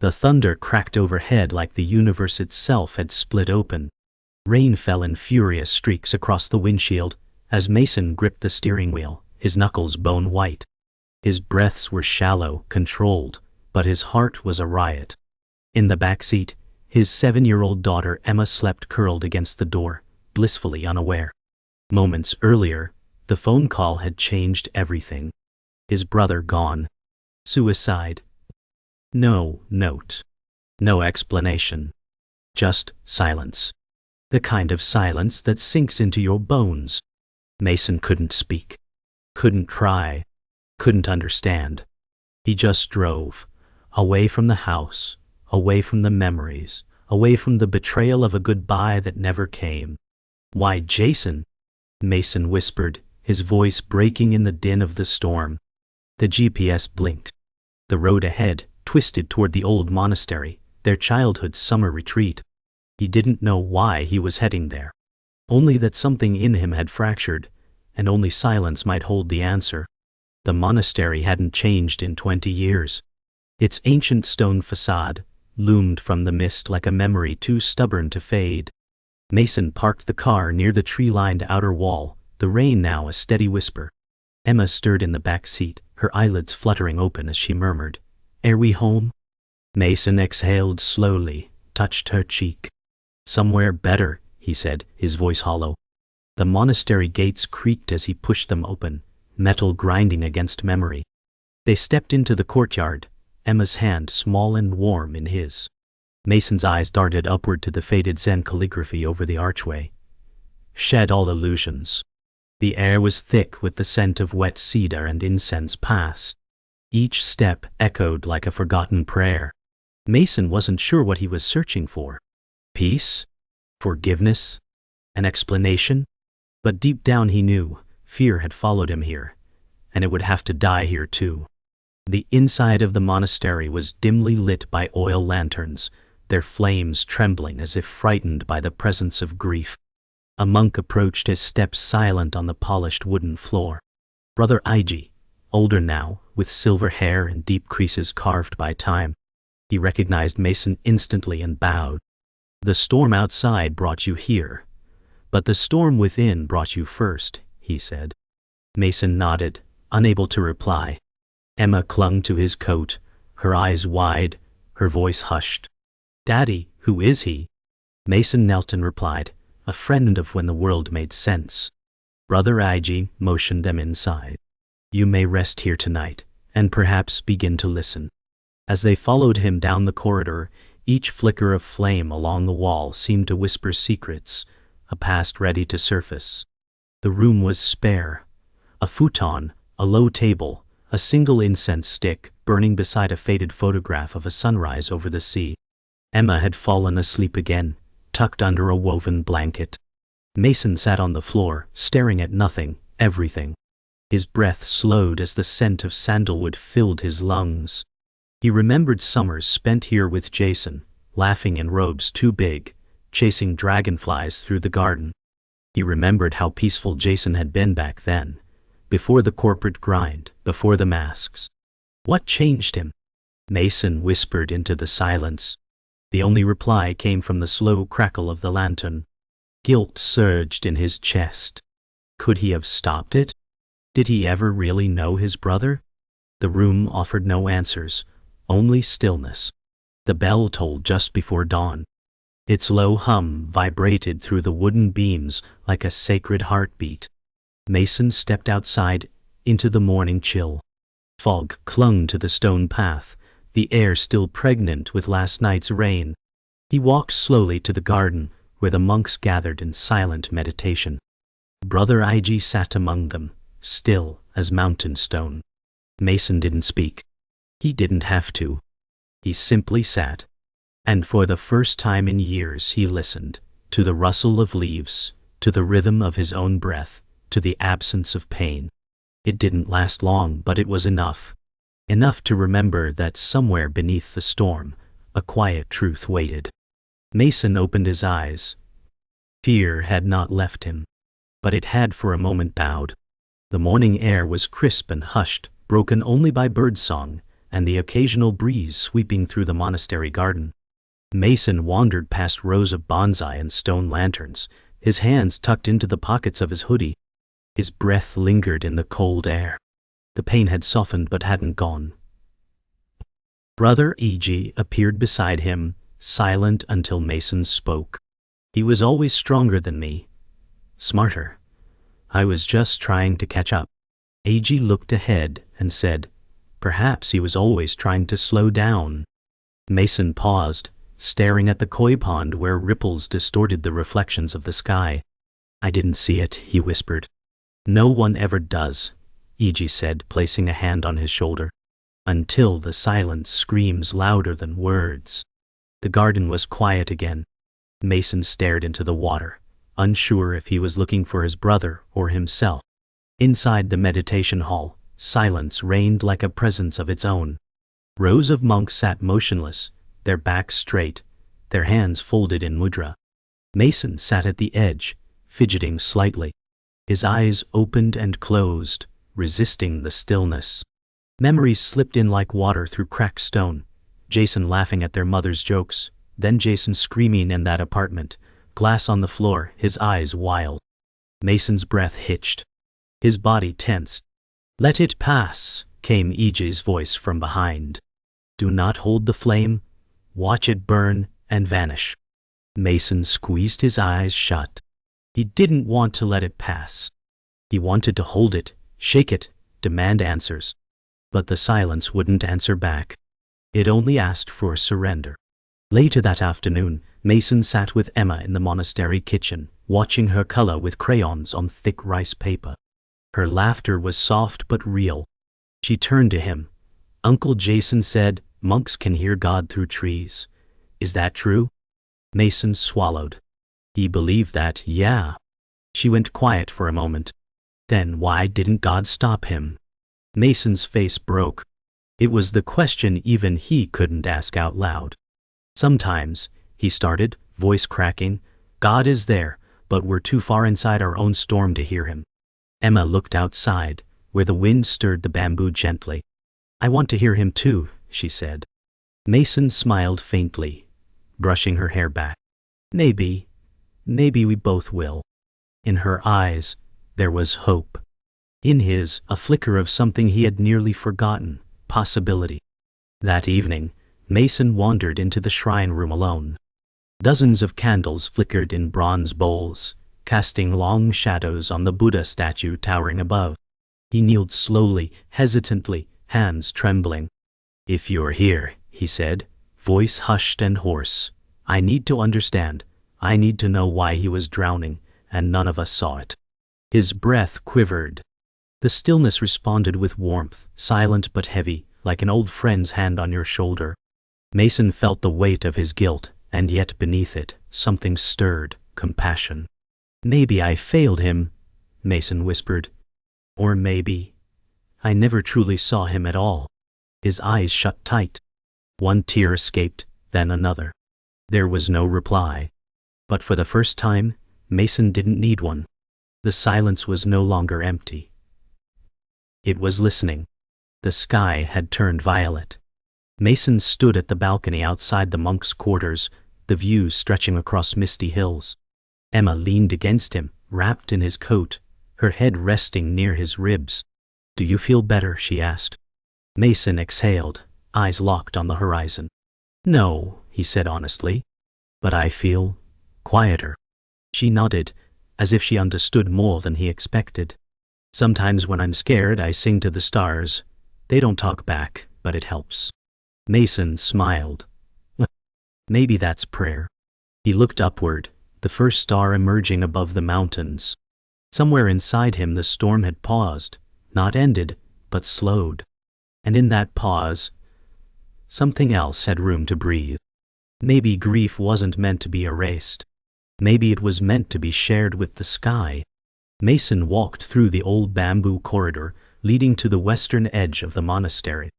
The thunder cracked overhead like the universe itself had split open. Rain fell in furious streaks across the windshield as Mason gripped the steering wheel, his knuckles bone white. His breaths were shallow, controlled, but his heart was a riot. In the back seat, his 7-year-old daughter Emma slept curled against the door, blissfully unaware. Moments earlier, the phone call had changed everything. His brother gone. Suicide. No note. No explanation. Just silence. The kind of silence that sinks into your bones. Mason couldn't speak. Couldn't cry. Couldn't understand. He just drove. Away from the house. Away from the memories. Away from the betrayal of a goodbye that never came. Why, Jason? Mason whispered, his voice breaking in the din of the storm. The GPS blinked. The road ahead twisted toward the old monastery, their childhood's summer retreat. He didn't know why he was heading there. Only that something in him had fractured, and only silence might hold the answer. The monastery hadn't changed in 20 years. Its ancient stone facade loomed from the mist like a memory too stubborn to fade. Mason parked the car near the tree-lined outer wall, the rain now a steady whisper. Emma stirred in the back seat, her eyelids fluttering open as she murmured, "Are we home?" Mason exhaled slowly, touched her cheek. "Somewhere better," he said, his voice hollow. The monastery gates creaked as he pushed them open, metal grinding against memory. They stepped into the courtyard, Emma's hand small and warm in his. Mason's eyes darted upward to the faded Zen calligraphy over the archway. Shed all illusions. The air was thick with the scent of wet cedar and incense past. Each step echoed like a forgotten prayer. Mason wasn't sure what he was searching for. Peace? Forgiveness? An explanation? But deep down he knew, fear had followed him here, and it would have to die here too. The inside of the monastery was dimly lit by oil lanterns, their flames trembling as if frightened by the presence of grief. A monk approached his steps silent on the polished wooden floor. Brother Eiji, older now, with silver hair and deep creases carved by time. He recognized Mason instantly and bowed. "The storm outside brought you here, but the storm within brought you first," he said. Mason nodded, unable to reply. Emma clung to his coat, her eyes wide, her voice hushed. "Daddy, who is he?" Mason knelt and replied, "A friend of when the world made sense." Brother Eiji motioned them inside. "You may rest here tonight, and perhaps begin to listen." As they followed him down the corridor, each flicker of flame along the wall seemed to whisper secrets, a past ready to surface. The room was spare. A futon, a low table, a single incense stick burning beside a faded photograph of a sunrise over the sea. Emma had fallen asleep again, tucked under a woven blanket. Mason sat on the floor, staring at nothing, everything. His breath slowed as the scent of sandalwood filled his lungs. He remembered summers spent here with Jason, laughing in robes too big, chasing dragonflies through the garden. He remembered how peaceful Jason had been back then, before the corporate grind, before the masks. What changed him? Mason whispered into the silence. The only reply came from the slow crackle of the lantern. Guilt surged in his chest. Could he have stopped it? Did he ever really know his brother? The room offered no answers, only stillness. The bell tolled just before dawn. Its low hum vibrated through the wooden beams like a sacred heartbeat. Mason stepped outside, into the morning chill. Fog clung to the stone path, the air still pregnant with last night's rain. He walked slowly to the garden, where the monks gathered in silent meditation. Brother Eiji sat among them, still as mountain stone. Mason didn't speak. He didn't have to. He simply sat. And for the first time in years he listened, to the rustle of leaves, to the rhythm of his own breath, to the absence of pain. It didn't last long, but it was enough. Enough to remember that somewhere beneath the storm, a quiet truth waited. Mason opened his eyes. Fear had not left him, but it had for a moment bowed. The morning air was crisp and hushed, broken only by birdsong, and the occasional breeze sweeping through the monastery garden. Mason wandered past rows of bonsai and stone lanterns, his hands tucked into the pockets of his hoodie. His breath lingered in the cold air. The pain had softened but hadn't gone. Brother Eiji appeared beside him, silent until Mason spoke. He was always stronger than me. Smarter. I was just trying to catch up. Eiji looked ahead and said, perhaps he was always trying to slow down. Mason paused, staring at the koi pond where ripples distorted the reflections of the sky. I didn't see it, he whispered. No one ever does, Eiji said, placing a hand on his shoulder. Until the silence screams louder than words. The garden was quiet again. Mason stared into the water, unsure if he was looking for his brother or himself. Inside the meditation hall, silence reigned like a presence of its own. Rows of monks sat motionless, their backs straight, their hands folded in mudra. Mason sat at the edge, fidgeting slightly. His eyes opened and closed, resisting the stillness. Memories slipped in like water through cracked stone. Jason laughing at their mother's jokes, then Jason screaming in that apartment, glass on the floor, his eyes wild. Mason's breath hitched. His body tensed. Let it pass, came Eiji's voice from behind. Do not hold the flame. Watch it burn and vanish. Mason squeezed his eyes shut. He didn't want to let it pass. He wanted to hold it, shake it, demand answers. But the silence wouldn't answer back. It only asked for surrender. Later that afternoon, Mason sat with Emma in the monastery kitchen, watching her color with crayons on thick rice paper. Her laughter was soft but real. She turned to him. Uncle Jason said, monks can hear God through trees. Is that true? Mason swallowed. He believed that, yeah. She went quiet for a moment. Then why didn't God stop him? Mason's face broke. It was the question even he couldn't ask out loud. Sometimes, he started, voice cracking, God is there, but we're too far inside our own storm to hear him. Emma looked outside, where the wind stirred the bamboo gently. I want to hear him too, she said. Mason smiled faintly, brushing her hair back. Maybe we both will. In her eyes, there was hope. In his, a flicker of something he had nearly forgotten, possibility. That evening, Mason wandered into the shrine room alone. Dozens of candles flickered in bronze bowls, casting long shadows on the Buddha statue towering above. He kneeled slowly, hesitantly, hands trembling. If you're here, he said, voice hushed and hoarse, I need to understand. I need to know why he was drowning, and none of us saw it. His breath quivered. The stillness responded with warmth, silent but heavy, like an old friend's hand on your shoulder. Mason felt the weight of his guilt, and yet beneath it, something stirred, compassion. Maybe I failed him, Mason whispered. Or maybe I never truly saw him at all. His eyes shut tight. One tear escaped, then another. There was no reply. But for the first time, Mason didn't need one. The silence was no longer empty. It was listening. The sky had turned violet. Mason stood at the balcony outside the monks' quarters, the view stretching across misty hills. Emma leaned against him, wrapped in his coat, her head resting near his ribs. Do you feel better? She asked. Mason exhaled, eyes locked on the horizon. No, he said honestly. But I feel quieter. She nodded, as if she understood more than he expected. Sometimes when I'm scared, I sing to the stars. They don't talk back, but it helps. Mason smiled. Maybe that's prayer. He looked upward, the first star emerging above the mountains. Somewhere inside him the storm had paused, not ended, but slowed. And in that pause, something else had room to breathe. Maybe grief wasn't meant to be erased. Maybe it was meant to be shared with the sky. Mason walked through the old bamboo corridor, leading to the western edge of the monastery.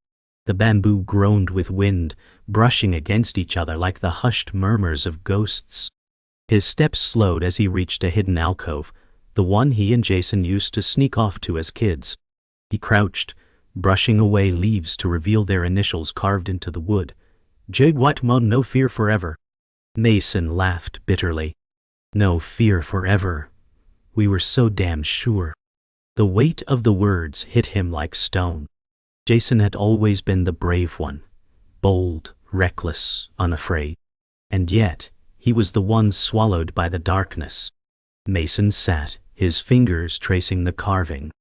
The bamboo groaned with wind, brushing against each other like the hushed murmurs of ghosts. His steps slowed as he reached a hidden alcove, the one he and Jason used to sneak off to as kids. He crouched, brushing away leaves to reveal their initials carved into the wood. "Jig what mon no fear forever." Mason laughed bitterly. "No fear forever. We were so damn sure." The weight of the words hit him like stone. Jason had always been the brave one, bold, reckless, unafraid. And yet, he was the one swallowed by the darkness. Mason sat, his fingers tracing the carving.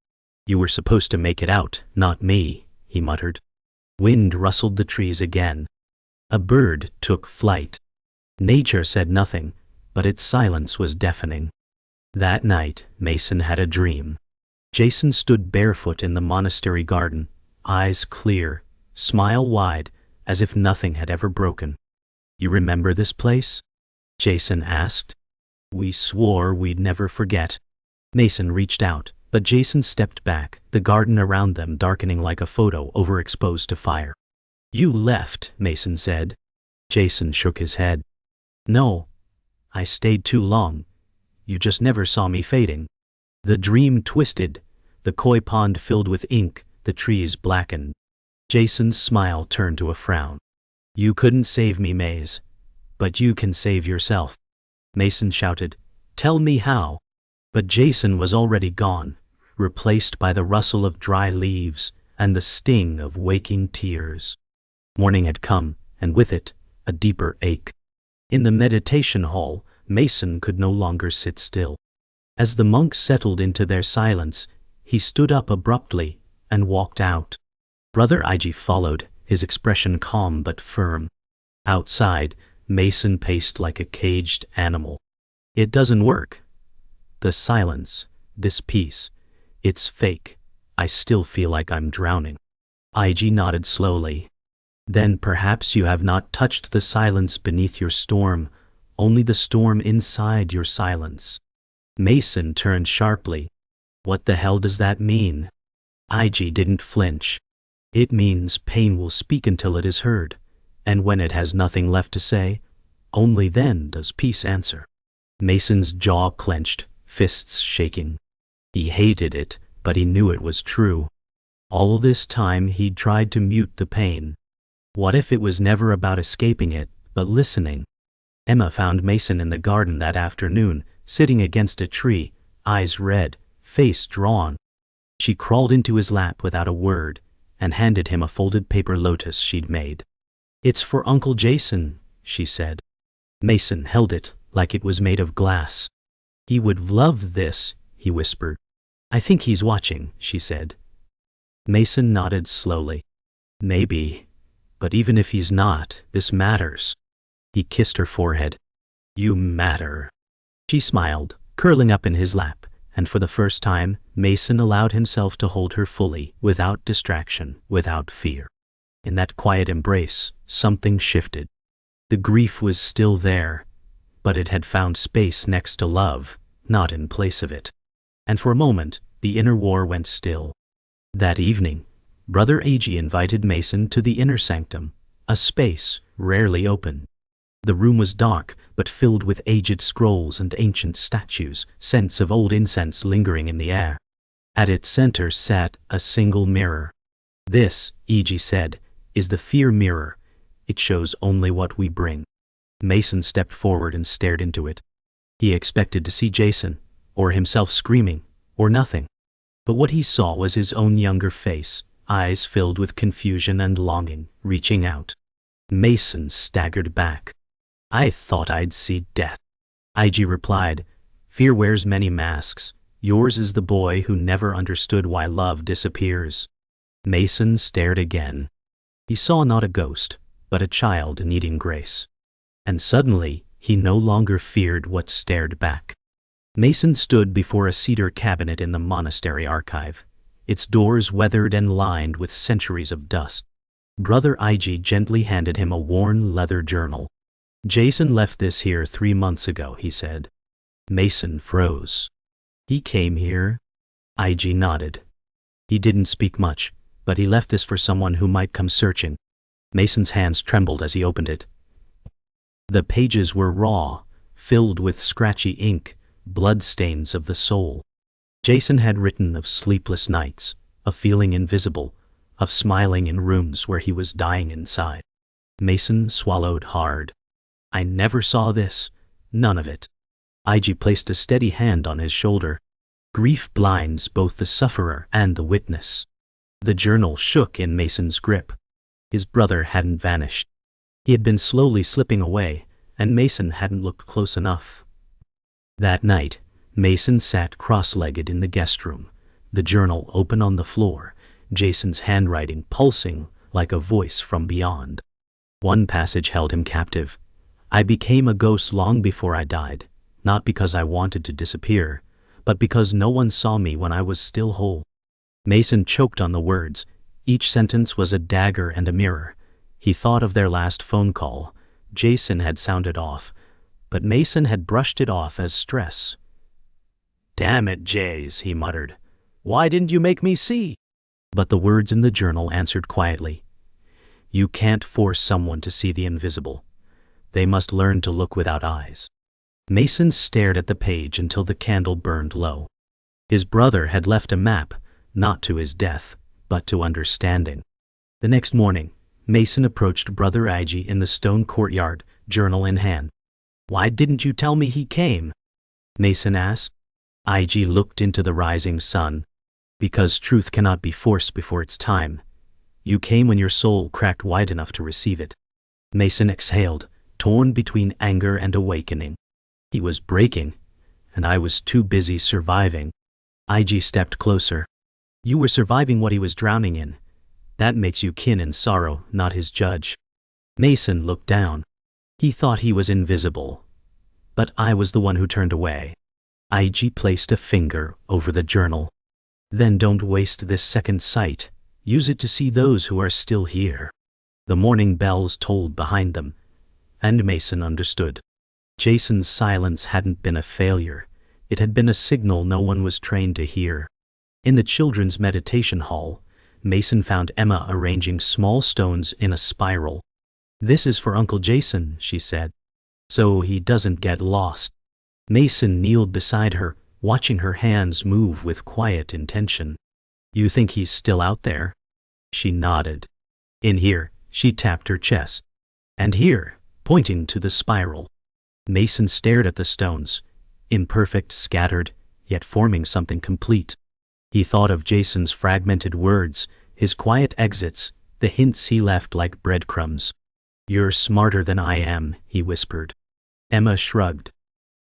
"You were supposed to make it out, not me," he muttered. Wind rustled the trees again. A bird took flight. Nature said nothing, but its silence was deafening. That night, Mason had a dream. Jason stood barefoot in the monastery garden, eyes clear, smile wide, as if nothing had ever broken. "You remember this place?" Jason asked. "We swore we'd never forget." Mason reached out, but Jason stepped back, the garden around them darkening like a photo overexposed to fire. "You left," Mason said. Jason shook his head. "No, I stayed too long. You just never saw me fading." The dream twisted, the koi pond filled with ink, the trees blackened. Jason's smile turned to a frown. "You couldn't save me, Maze. But you can save yourself." Mason shouted, "Tell me how." But Jason was already gone, replaced by the rustle of dry leaves and the sting of waking tears. Morning had come, and with it, a deeper ache. In the meditation hall, Mason could no longer sit still. As the monks settled into their silence, he stood up abruptly and walked out. Brother Eiji followed, his expression calm but firm. Outside, Mason paced like a caged animal. "It doesn't work. The silence, this peace, it's fake. I still feel like I'm drowning." Eiji nodded slowly. "Then perhaps you have not touched the silence beneath your storm, only the storm inside your silence." Mason turned sharply. "What the hell does that mean?" Eiji didn't flinch. "It means pain will speak until it is heard, and when it has nothing left to say, only then does peace answer." Mason's jaw clenched, fists shaking. He hated it, but he knew it was true. All this time he'd tried to mute the pain. What if it was never about escaping it, but listening? Emma found Mason in the garden that afternoon, sitting against a tree, eyes red, face drawn. She crawled into his lap without a word, and handed him a folded paper lotus she'd made. "It's for Uncle Jason," she said. Mason held it like it was made of glass. "He would love this," he whispered. "I think he's watching," she said. Mason nodded slowly. "Maybe. But even if he's not, this matters." He kissed her forehead. "You matter." She smiled, curling up in his lap, and for the first time, Mason allowed himself to hold her fully, without distraction, without fear. In that quiet embrace, something shifted. The grief was still there, but it had found space next to love, not in place of it. And for a moment, the inner war went still. That evening, Brother Eiji invited Mason to the inner sanctum, a space rarely open. The room was dark, but filled with aged scrolls and ancient statues, scents of old incense lingering in the air. At its center sat a single mirror. "This," Eiji said, "is the fear mirror. It shows only what we bring." Mason stepped forward and stared into it. He expected to see Jason, or himself screaming, or nothing. But what he saw was his own younger face, eyes filled with confusion and longing, reaching out. Mason staggered back. "I thought I'd see death." Eiji replied, "Fear wears many masks. Yours is the boy who never understood why love disappears." Mason stared again. He saw not a ghost, but a child needing grace. And suddenly, he no longer feared what stared back. Mason stood before a cedar cabinet in the monastery archive, its doors weathered and lined with centuries of dust. Brother Eiji gently handed him a worn leather journal. "Jason left this here 3 months ago," he said. Mason froze. "He came here?" Eiji nodded. "He didn't speak much, but he left this for someone who might come searching." Mason's hands trembled as he opened it. The pages were raw, filled with scratchy ink, bloodstains of the soul. Jason had written of sleepless nights, a feeling invisible, of smiling in rooms where he was dying inside. Mason swallowed hard. I never saw this. None of it. Eiji placed a steady hand on his shoulder. Grief blinds both the sufferer and the witness. The journal shook in Mason's grip. His brother hadn't vanished. He had been slowly slipping away, and Mason hadn't looked close enough. That night, Mason sat cross-legged in the guest room, the journal open on the floor, Jason's handwriting pulsing like a voice from beyond. One passage held him captive. I became a ghost long before I died, not because I wanted to disappear, but because no one saw me when I was still whole. Mason choked on the words. Each sentence was a dagger and a mirror. He thought of their last phone call. Jason had sounded off, but Mason had brushed it off as stress. Damn it, Jays, he muttered. Why didn't you make me see? But the words in the journal answered quietly. You can't force someone to see the invisible. They must learn to look without eyes. Mason stared at the page until the candle burned low. His brother had left a map, not to his death, but to understanding. The next morning, Mason approached Brother Eiji in the stone courtyard, journal in hand. Why didn't you tell me he came? Mason asked. Eiji looked into the rising sun. Because truth cannot be forced before its time. You came when your soul cracked wide enough to receive it. Mason exhaled, torn between anger and awakening. He was breaking, and I was too busy surviving. Eiji stepped closer. You were surviving what he was drowning in. That makes you kin in sorrow, not his judge. Mason looked down. He thought he was invisible. But I was the one who turned away. Eiji placed a finger over the journal. Then don't waste this second sight. Use it to see those who are still here. The morning bells tolled behind them, and Mason understood. Jason's silence hadn't been a failure. It had been a signal no one was trained to hear. In the children's meditation hall, Mason found Emma arranging small stones in a spiral. This is for Uncle Jason, she said, so he doesn't get lost. Mason kneeled beside her, watching her hands move with quiet intention. You think he's still out there? She nodded. In here, she tapped her chest. And here, pointing to the spiral. Mason stared at the stones, imperfect, scattered, yet forming something complete. He thought of Jason's fragmented words, his quiet exits, the hints he left like breadcrumbs. You're smarter than I am, he whispered. Emma shrugged.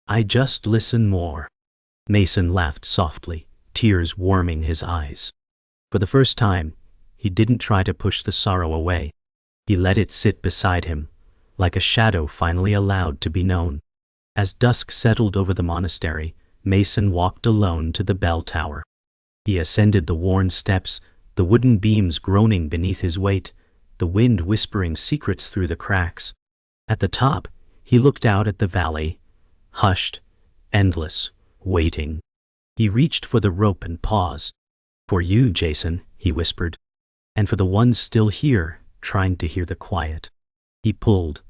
I just listen more. Mason laughed softly, tears warming his eyes. For the first time, he didn't try to push the sorrow away. He let it sit beside him, like a shadow finally allowed to be known. As dusk settled over the monastery, Mason walked alone to the bell tower. He ascended the worn steps, the wooden beams groaning beneath his weight, the wind whispering secrets through the cracks. At the top, he looked out at the valley, hushed, endless, waiting. He reached for the rope and paused. For you, Jason, he whispered. And for the ones still here, trying to hear the quiet. He pulled.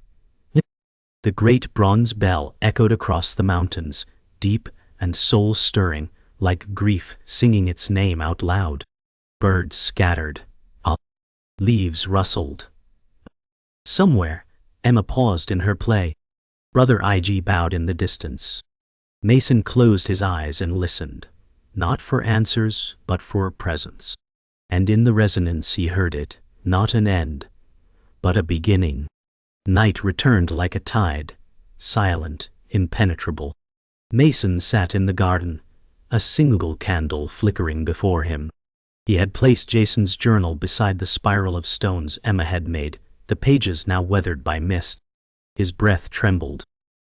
The great bronze bell echoed across the mountains, deep and soul-stirring, like grief singing its name out loud. Birds scattered. Leaves rustled. Somewhere, Emma paused in her play. Brother Eiji bowed in the distance. Mason closed his eyes and listened, not for answers, but for a presence. And in the resonance he heard it, not an end, but a beginning. Night returned like a tide, silent, impenetrable. Mason sat in the garden, a single candle flickering before him. He had placed Jason's journal beside the spiral of stones Emma had made, the pages now weathered by mist. His breath trembled.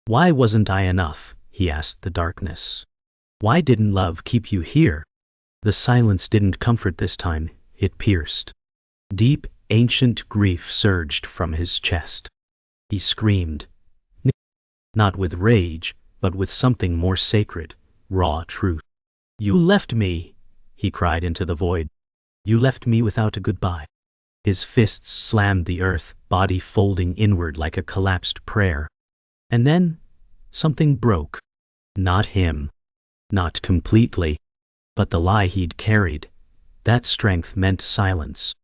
Why wasn't I enough? He asked the darkness. Why didn't love keep you here? The silence didn't comfort this time, it pierced. Deep, ancient grief surged from his chest. He screamed. Not with rage, but with something more sacred, raw truth. You left me, he cried into the void. You left me without a goodbye. His fists slammed the earth, body folding inward like a collapsed prayer. And then, something broke. Not him. Not completely. But the lie he'd carried. That strength meant silence.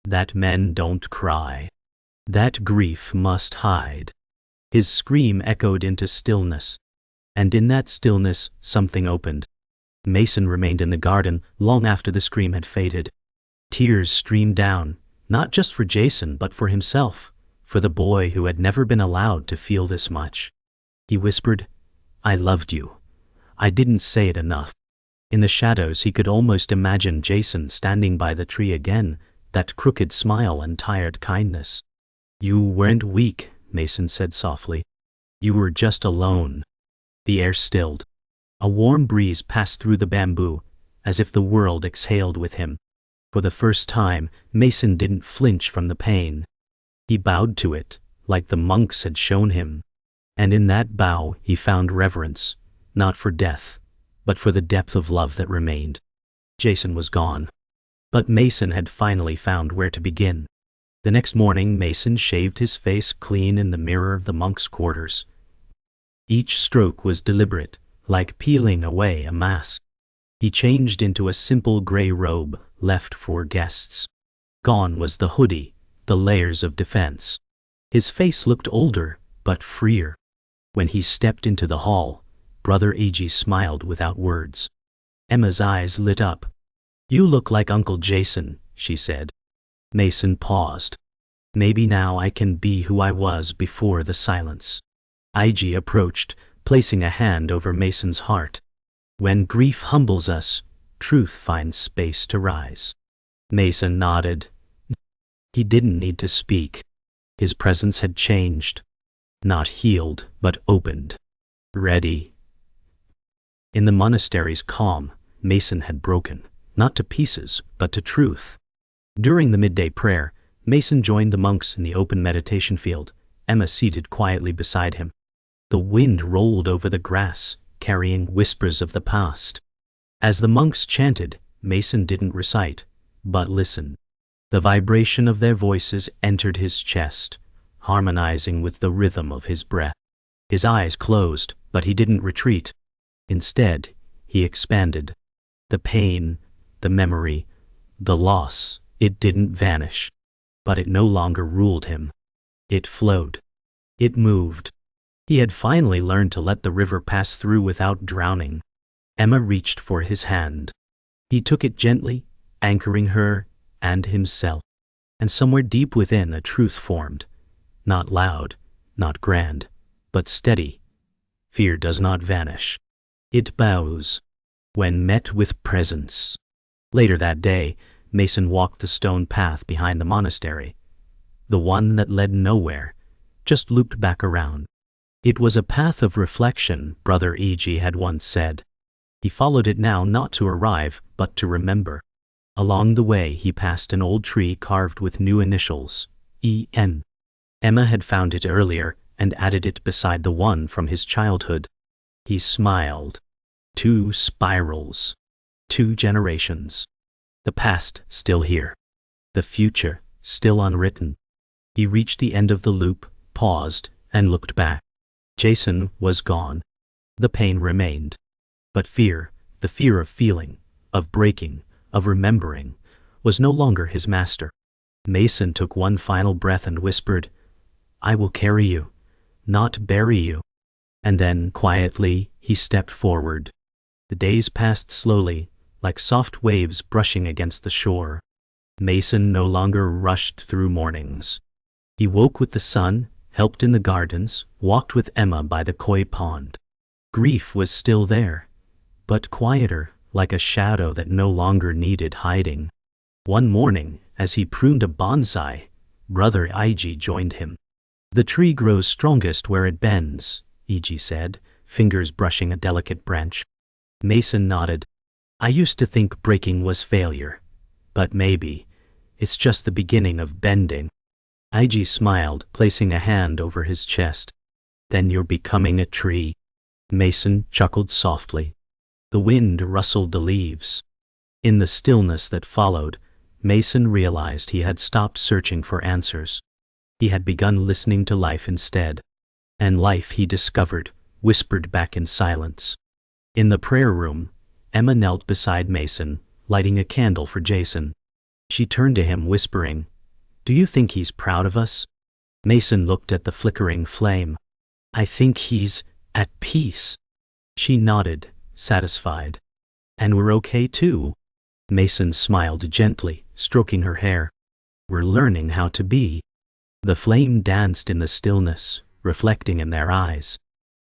that men don't cry, that grief must hide. His scream echoed into stillness, and in that stillness something opened. Mason remained in the garden long after the scream had faded. Tears streamed down, not just for Jason but for himself, for the boy who had never been allowed to feel this much. He whispered, "I loved you. I didn't say it enough." In the shadows he could almost imagine Jason standing by the tree again, that crooked smile and tired kindness. "You weren't weak," Mason said softly. "You were just alone." The air stilled. A warm breeze passed through the bamboo, as if the world exhaled with him. For the first time, Mason didn't flinch from the pain. He bowed to it, like the monks had shown him. And in that bow he found reverence, not for death, but for the depth of love that remained. Jason was gone. But Mason had finally found where to begin. The next morning Mason shaved his face clean in the mirror of the monks' quarters. Each stroke was deliberate, like peeling away a mask. He changed into a simple gray robe, left for guests. Gone was the hoodie, the layers of defense. His face looked older, but freer. When he stepped into the hall, Brother Eiji smiled without words. Emma's eyes lit up. "You look like Uncle Jason," she said. Mason paused. "Maybe now I can be who I was before the silence." Eiji approached, placing a hand over Mason's heart. "When grief humbles us, truth finds space to rise." Mason nodded. He didn't need to speak. His presence had changed. Not healed, but opened. Ready. In the monastery's calm, Mason had broken, not to pieces, but to truth. During the midday prayer, Mason joined the monks in the open meditation field, Emma seated quietly beside him. The wind rolled over the grass, carrying whispers of the past. As the monks chanted, Mason didn't recite, but listened. The vibration of their voices entered his chest, harmonizing with the rhythm of his breath. His eyes closed, but he didn't retreat. Instead, he expanded. The pain, the memory, the loss, it didn't vanish. But it no longer ruled him. It flowed. It moved. He had finally learned to let the river pass through without drowning. Emma reached for his hand. He took it gently, anchoring her and himself. And somewhere deep within a truth formed. Not loud, not grand, but steady. Fear does not vanish. It bows when met with presence. Later that day, Mason walked the stone path behind the monastery. The one that led nowhere, just looped back around. It was a path of reflection, Brother Eiji had once said. He followed it now not to arrive, but to remember. Along the way he passed an old tree carved with new initials, E.N. Emma had found it earlier and added it beside the one from his childhood. He smiled. 2 spirals. 2 generations. The past still here. The future still unwritten. He reached the end of the loop, paused, and looked back. Jason was gone. The pain remained. But fear, the fear of feeling, of breaking, of remembering, was no longer his master. Mason took one final breath and whispered, "I will carry you, not bury you." And then, quietly, he stepped forward. The days passed slowly, like soft waves brushing against the shore. Mason no longer rushed through mornings. He woke with the sun, helped in the gardens, walked with Emma by the koi pond. Grief was still there, but quieter, like a shadow that no longer needed hiding. One morning, as he pruned a bonsai, Brother Eiji joined him. "The tree grows strongest where it bends," Eiji said, fingers brushing a delicate branch. Mason nodded. "I used to think breaking was failure, but maybe it's just the beginning of bending." Eiji smiled, placing a hand over his chest. "Then you're becoming a tree." Mason chuckled softly. The wind rustled the leaves. In the stillness that followed, Mason realized he had stopped searching for answers. He had begun listening to life instead. And life, he discovered, whispered back in silence. In the prayer room, Emma knelt beside Mason, lighting a candle for Jason. She turned to him whispering, Do you think he's proud of us? Mason looked at the flickering flame. I think he's at peace. She nodded, satisfied. And we're okay too. Mason smiled gently, stroking her hair. We're learning how to be. The flame danced in the stillness, reflecting in their eyes.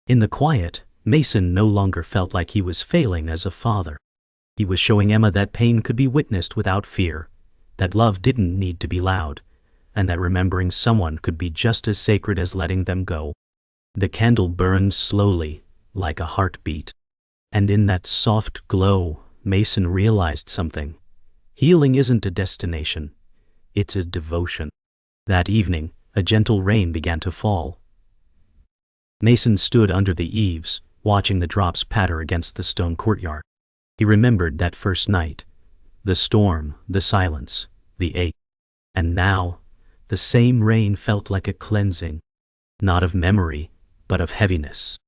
In the quiet, Mason no longer felt like he was failing as a father. He was showing Emma that pain could be witnessed without fear, that love didn't need to be loud, and that remembering someone could be just as sacred as letting them go. The candle burned slowly, like a heartbeat. And in that soft glow, Mason realized something. Healing isn't a destination. It's a devotion. That evening, a gentle rain began to fall. Mason stood under the eaves, watching the drops patter against the stone courtyard. He remembered that first night. The storm, the silence, the ache. And now, the same rain felt like a cleansing. Not of memory, but of heaviness.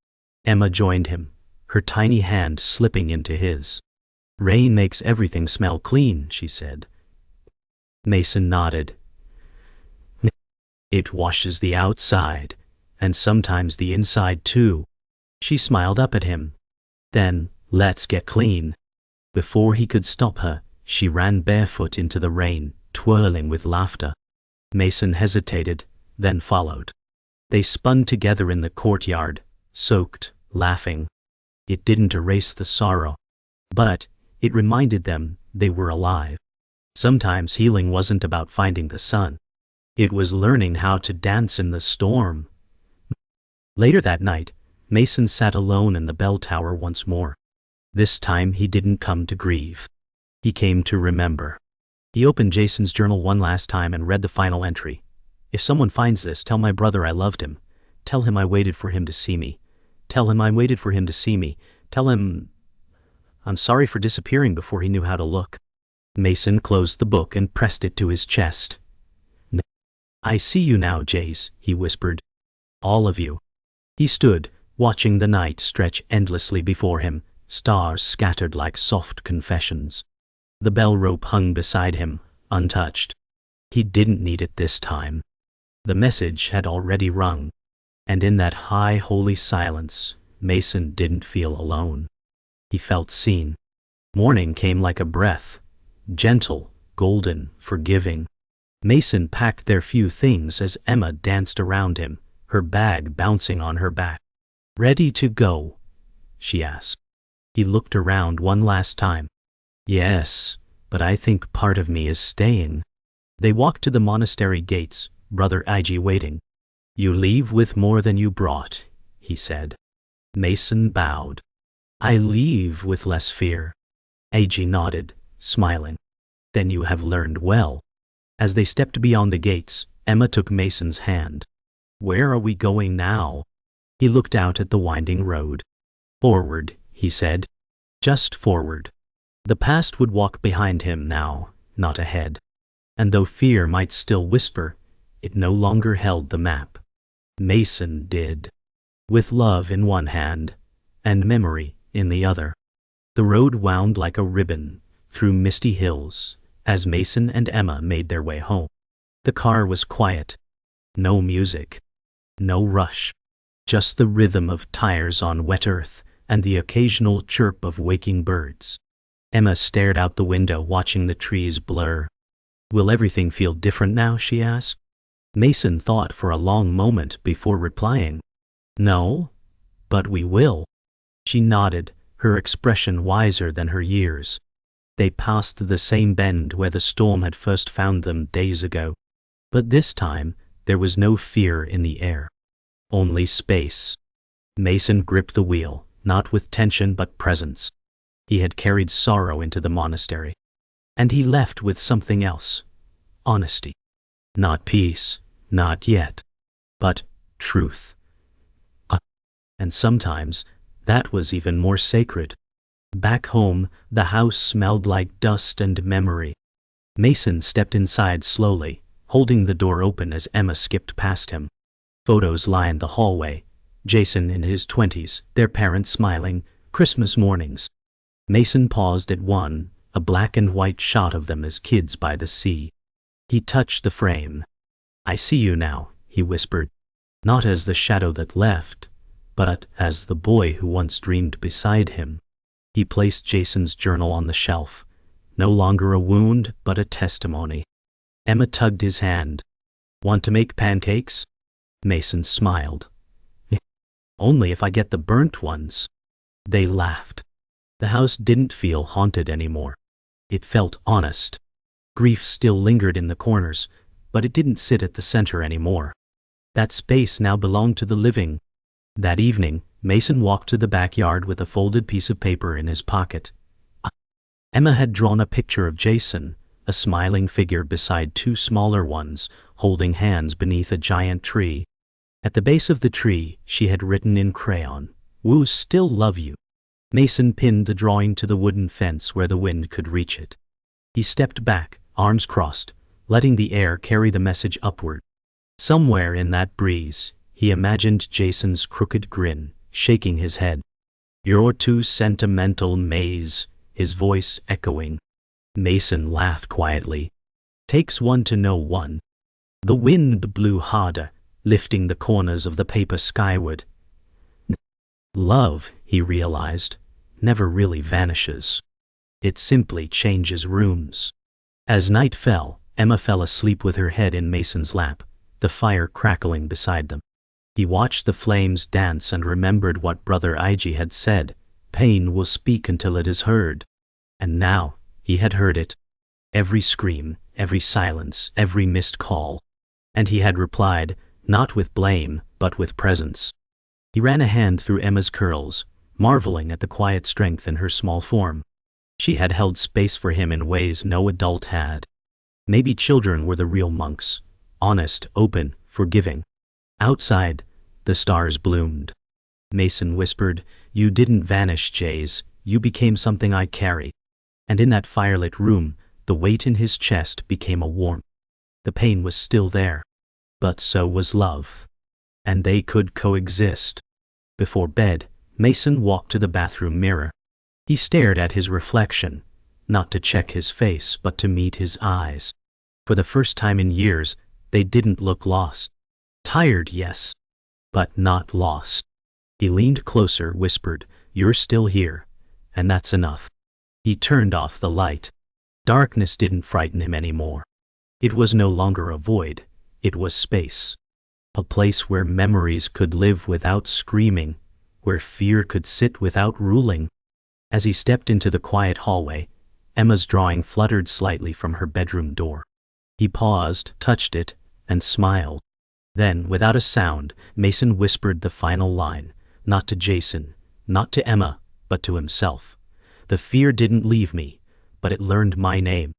Emma joined him, her tiny hand slipping into his. Rain makes everything smell clean, she said. Mason nodded. It washes the outside, and sometimes the inside too. She smiled up at him. Then, let's get clean. Before he could stop her, she ran barefoot into the rain, twirling with laughter. Mason hesitated, then followed. They spun together in the courtyard, soaked, laughing. It didn't erase the sorrow, but it reminded them they were alive. Sometimes healing wasn't about finding the sun. It was learning how to dance in the storm. Later that night, Mason sat alone in the bell tower once more. This time he didn't come to grieve. He came to remember. He opened Jason's journal one last time and read the final entry. If someone finds this, tell my brother I loved him. Tell him I waited for him to see me. Tell him I waited for him to see me. Tell him I'm sorry for disappearing before he knew how to look. Mason closed the book and pressed it to his chest. I see you now, Jace, he whispered. All of you. He stood, watching the night stretch endlessly before him, stars scattered like soft confessions. The bell rope hung beside him, untouched. He didn't need it this time. The message had already rung. And in that high, holy silence, Mason didn't feel alone. He felt seen. Morning came like a breath, gentle, golden, forgiving. Mason packed their few things as Emma danced around him, her bag bouncing on her back. Ready to go? She asked. He looked around one last time. Yes, but I think part of me is staying. They walked to the monastery gates, Brother Eiji waiting. You leave with more than you brought, he said. Mason bowed. I leave with less fear. Eiji nodded, smiling. Then you have learned well. As they stepped beyond the gates, Emma took Mason's hand. Where are we going now? He looked out at the winding road. Forward, he said. Just forward. The past would walk behind him now, not ahead. And though fear might still whisper, it no longer held the map. Mason did. With love in one hand, and memory in the other. The road wound like a ribbon, through misty hills, as Mason and Emma made their way home. The car was quiet. No music. No rush. Just the rhythm of tires on wet earth, and the occasional chirp of waking birds. Emma stared out the window watching the trees blur. Will everything feel different now, she asked. Mason thought for a long moment before replying. No, but we will. She nodded, her expression wiser than her years. They passed the same bend where the storm had first found them days ago. But this time, there was no fear in the air. Only space. Mason gripped the wheel, not with tension but presence. He had carried sorrow into the monastery. And he left with something else. Honesty. Not peace, not yet. But truth. And sometimes, that was even more sacred. Back home, the house smelled like dust and memory. Mason stepped inside slowly, holding the door open as Emma skipped past him. Photos lined the hallway. Jason in his 20s, their parents smiling, Christmas mornings. Mason paused at one, a black and white shot of them as kids by the sea. He touched the frame. "I see you now," he whispered, not as the shadow that left, but as the boy who once dreamed beside him. He placed Jason's journal on the shelf, no longer a wound, but a testimony. Emma tugged his hand. "Want to make pancakes?" Mason smiled. "Only if I get the burnt ones." They laughed. The house didn't feel haunted anymore. It felt honest. Grief still lingered in the corners, but it didn't sit at the center anymore. That space now belonged to the living. That evening, Mason walked to the backyard with a folded piece of paper in his pocket. Emma had drawn a picture of Jason, a smiling figure beside two smaller ones, holding hands beneath a giant tree. At the base of the tree, she had written in crayon, "Woo still love you." Mason pinned the drawing to the wooden fence where the wind could reach it. He stepped back, arms crossed, letting the air carry the message upward. Somewhere in that breeze, he imagined Jason's crooked grin, shaking his head. "You're too sentimental, Maze," his voice echoing. Mason laughed quietly. "Takes one to know one." The wind blew harder, lifting the corners of the paper skyward. Love, he realized, never really vanishes. It simply changes rooms. As night fell, Emma fell asleep with her head in Mason's lap, the fire crackling beside them. He watched the flames dance and remembered what Brother Eiji had said, "Pain will speak until it is heard." And now, he had heard it. Every scream, every silence, every missed call. And he had replied, not with blame, but with presence. He ran a hand through Emma's curls, marveling at the quiet strength in her small form. She had held space for him in ways no adult had. Maybe children were the real monks, honest, open, forgiving. Outside, the stars bloomed. Mason whispered, "You didn't vanish, Jays, you became something I carry." And in that firelit room, the weight in his chest became a warmth. The pain was still there. But so was love. And they could coexist. Before bed, Mason walked to the bathroom mirror. He stared at his reflection, not to check his face but to meet his eyes. For the first time in years, they didn't look lost. Tired, yes, but not lost. He leaned closer, whispered, "You're still here, and that's enough." He turned off the light. Darkness didn't frighten him anymore. It was no longer a void, it was space. A place where memories could live without screaming, where fear could sit without ruling. As he stepped into the quiet hallway, Emma's drawing fluttered slightly from her bedroom door. He paused, touched it, and smiled. Then, without a sound, Mason whispered the final line, not to Jason, not to Emma, but to himself. "The fear didn't leave me, but it learned my name."